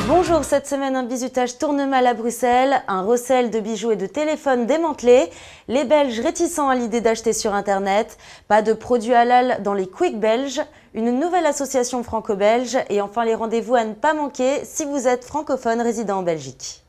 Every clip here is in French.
Bonjour, cette semaine un bizutage tourne mal à Bruxelles, un recel de bijoux et de téléphones démantelé, les Belges réticents à l'idée d'acheter sur internet, pas de produits halal dans les Quick belges, une nouvelle association franco-belge et enfin les rendez-vous à ne pas manquer si vous êtes francophone résidant en Belgique.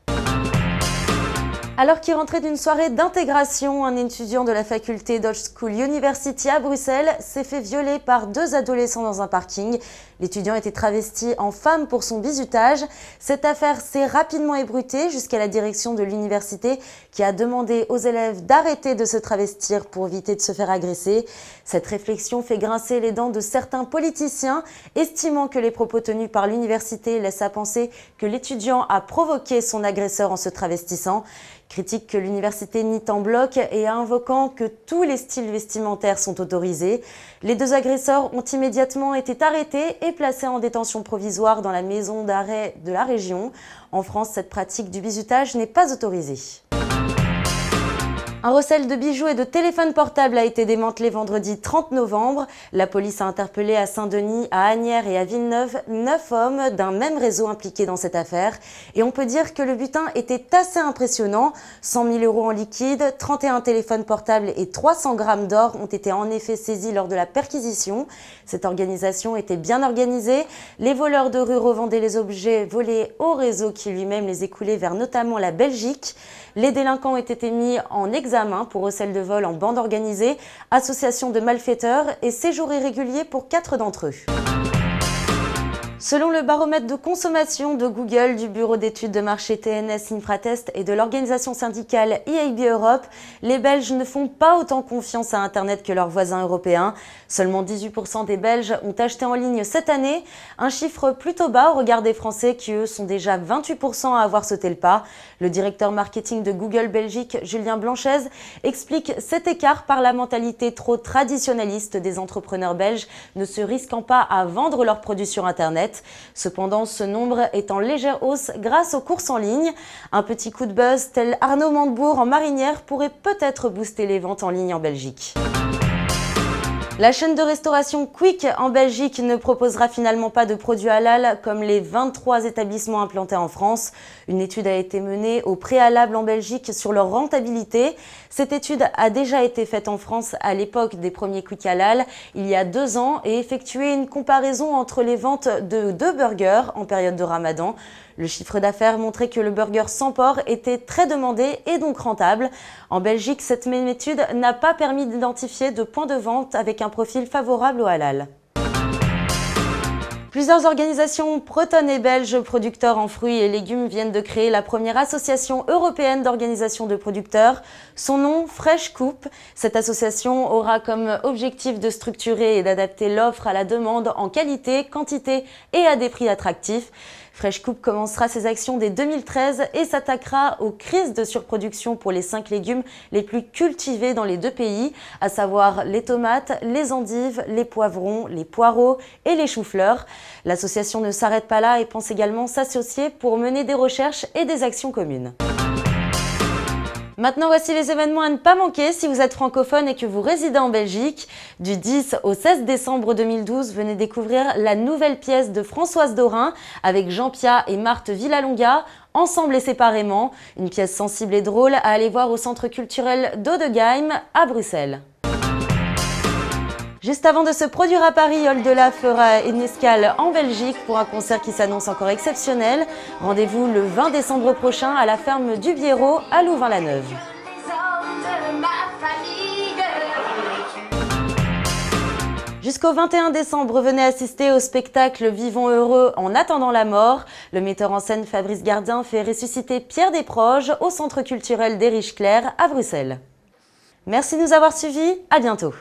Alors qu'il rentrait d'une soirée d'intégration, un étudiant de la faculté Dutch School University à Bruxelles s'est fait violer par deux adolescents dans un parking. L'étudiant était travesti en femme pour son bizutage. Cette affaire s'est rapidement ébruitée jusqu'à la direction de l'université qui a demandé aux élèves d'arrêter de se travestir pour éviter de se faire agresser. Cette réflexion fait grincer les dents de certains politiciens, estimant que les propos tenus par l'université laissent à penser que l'étudiant a provoqué son agresseur en se travestissant. Critique que l'université nie en bloc et invoquant que tous les styles vestimentaires sont autorisés. Les deux agresseurs ont immédiatement été arrêtés et placés en détention provisoire dans la maison d'arrêt de la région. En France, cette pratique du bizutage n'est pas autorisée. Un recel de bijoux et de téléphones portables a été démantelé vendredi 30 novembre. La police a interpellé à Saint-Denis, à Asnières et à Villeneuve 9 hommes d'un même réseau impliqués dans cette affaire. Et on peut dire que le butin était assez impressionnant. 100 000 € en liquide, 31 téléphones portables et 300 grammes d'or ont été en effet saisis lors de la perquisition. Cette organisation était bien organisée. Les voleurs de rue revendaient les objets volés au réseau qui lui-même les écoulait vers notamment la Belgique. Les délinquants ont été mis en examen pour recel de vol en bande organisée, association de malfaiteurs et séjour irrégulier pour 4 d'entre eux. Selon le baromètre de consommation de Google, du bureau d'études de marché TNS Infratest et de l'organisation syndicale IAB Europe, les Belges ne font pas autant confiance à Internet que leurs voisins européens. Seulement 18% des Belges ont acheté en ligne cette année, un chiffre plutôt bas au regard des Français qui eux sont déjà 28% à avoir sauté le pas. Le directeur marketing de Google Belgique, Julien Blanchez, explique cet écart par la mentalité trop traditionnaliste des entrepreneurs belges ne se risquant pas à vendre leurs produits sur Internet. Cependant, ce nombre est en légère hausse grâce aux courses en ligne. Un petit coup de buzz tel Arnaud Montebourg en marinière pourrait peut-être booster les ventes en ligne en Belgique. La chaîne de restauration Quick en Belgique ne proposera finalement pas de produits halal comme les 23 établissements implantés en France. Une étude a été menée au préalable en Belgique sur leur rentabilité. Cette étude a déjà été faite en France à l'époque des premiers Quick halal, il y a 2 ans, et effectué une comparaison entre les ventes de 2 burgers en période de Ramadan. Le chiffre d'affaires montrait que le burger sans porc était très demandé et donc rentable. En Belgique, cette même étude n'a pas permis d'identifier de points de vente avec un profil favorable au halal. Plusieurs organisations bretonnes et belges producteurs en fruits et légumes viennent de créer la première association européenne d'organisations de producteurs. Son nom, Fresh Coupe. Cette association aura comme objectif de structurer et d'adapter l'offre à la demande en qualité, quantité et à des prix attractifs. Fresh Coupe commencera ses actions dès 2013 et s'attaquera aux crises de surproduction pour les 5 légumes les plus cultivés dans les 2 pays, à savoir les tomates, les endives, les poivrons, les poireaux et les choux-fleurs. L'association ne s'arrête pas là et pense également s'associer pour mener des recherches et des actions communes. Maintenant, voici les événements à ne pas manquer si vous êtes francophone et que vous résidez en Belgique. Du 10 au 16 décembre 2012, venez découvrir la nouvelle pièce de Françoise Dorin avec Jean Piat et Marthe Villalonga, ensemble et séparément. Une pièce sensible et drôle à aller voir au centre culturel d'Odegeim à Bruxelles. Juste avant de se produire à Paris, Oldelaf fera une escale en Belgique pour un concert qui s'annonce encore exceptionnel. Rendez-vous le 20 décembre prochain à la ferme du Biérot à Louvain-la-Neuve. Jusqu'au 21 décembre, venez assister au spectacle Vivons heureux en attendant la mort. Le metteur en scène Fabrice Gardien fait ressusciter Pierre Desproges au centre culturel d'Ériche-Clair à Bruxelles. Merci de nous avoir suivis, à bientôt.